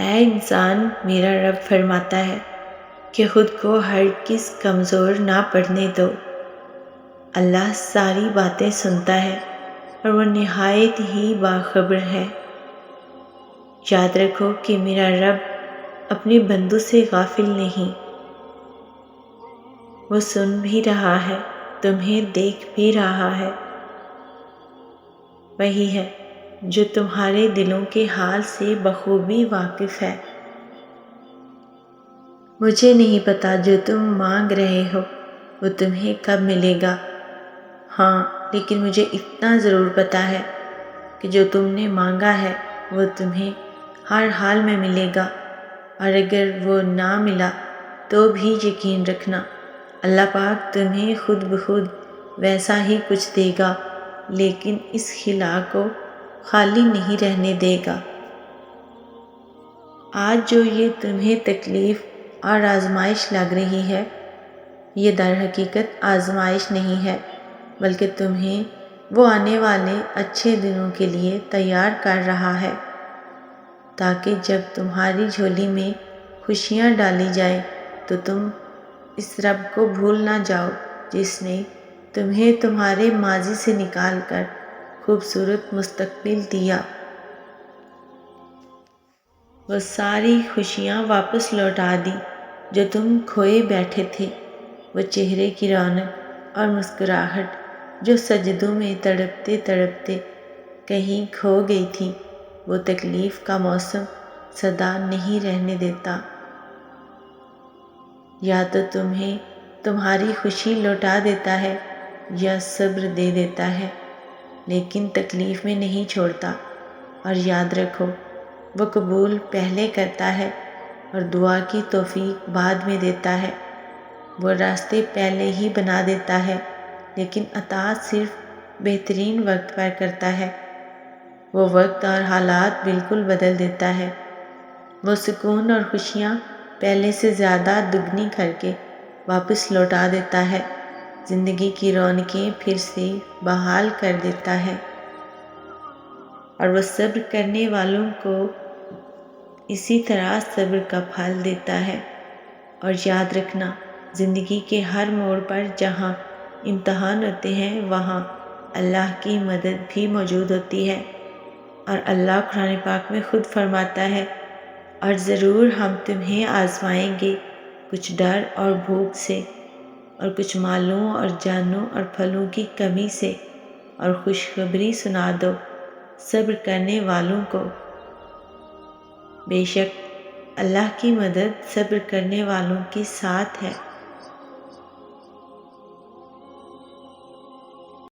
اے انسان، میرا رب فرماتا ہے کہ خود کو ہرگز کمزور نہ پڑنے دو۔ اللہ ساری باتیں سنتا ہے اور وہ نہایت ہی باخبر ہے۔ یاد رکھو کہ میرا رب اپنے بندوں سے غافل نہیں، وہ سن بھی رہا ہے، تمہیں دیکھ بھی رہا ہے۔ وہی ہے جو تمہارے دلوں کے حال سے بخوبی واقف ہے۔ مجھے نہیں پتا جو تم مانگ رہے ہو وہ تمہیں کب ملے گا، ہاں لیکن مجھے اتنا ضرور پتا ہے کہ جو تم نے مانگا ہے وہ تمہیں ہر حال میں ملے گا، اور اگر وہ نہ ملا تو بھی یقین رکھنا اللہ پاک تمہیں خود بخود ویسا ہی کچھ دے گا، لیکن اس خلا کو خالی نہیں رہنے دے گا۔ آج جو یہ تمہیں تکلیف اور آزمائش لگ رہی ہے، یہ در حقیقت آزمائش نہیں ہے، بلکہ تمہیں وہ آنے والے اچھے دنوں کے لیے تیار کر رہا ہے، تاکہ جب تمہاری جھولی میں خوشیاں ڈالی جائیں تو تم اس رب کو بھول نہ جاؤ جس نے تمہیں تمہارے ماضی سے نکال کر خوبصورت مستقبل دیا۔ وہ ساری خوشیاں واپس لوٹا دی جو تم کھوئے بیٹھے تھے، وہ چہرے کی رونق اور مسکراہٹ جو سجدوں میں تڑپتے تڑپتے کہیں کھو گئی تھی، وہ تکلیف کا موسم سدا نہیں رہنے دیتا۔ یا تو تمہیں تمہاری خوشی لوٹا دیتا ہے یا صبر دے دیتا ہے، لیکن تکلیف میں نہیں چھوڑتا۔ اور یاد رکھو وہ قبول پہلے کرتا ہے اور دعا کی توفیق بعد میں دیتا ہے۔ وہ راستے پہلے ہی بنا دیتا ہے، لیکن عطا صرف بہترین وقت پر کرتا ہے۔ وہ وقت اور حالات بالکل بدل دیتا ہے۔ وہ سکون اور خوشیاں پہلے سے زیادہ دگنی کر کے واپس لوٹا دیتا ہے، زندگی کی رونقیں پھر سے بحال کر دیتا ہے، اور وہ صبر کرنے والوں کو اسی طرح صبر کا پھل دیتا ہے۔ اور یاد رکھنا، زندگی کے ہر موڑ پر جہاں امتحان ہوتے ہیں وہاں اللہ کی مدد بھی موجود ہوتی ہے، اور اللہ قرآن پاک میں خود فرماتا ہے، اور ضرور ہم تمہیں آزمائیں گے، کچھ ڈر اور بھوک سے، اور کچھ مالوں اور جانوں اور پھلوں کی کمی سے، اور خوشخبری سنا دو صبر کرنے والوں کو، بے شک اللہ کی مدد صبر کرنے والوں کے ساتھ ہے۔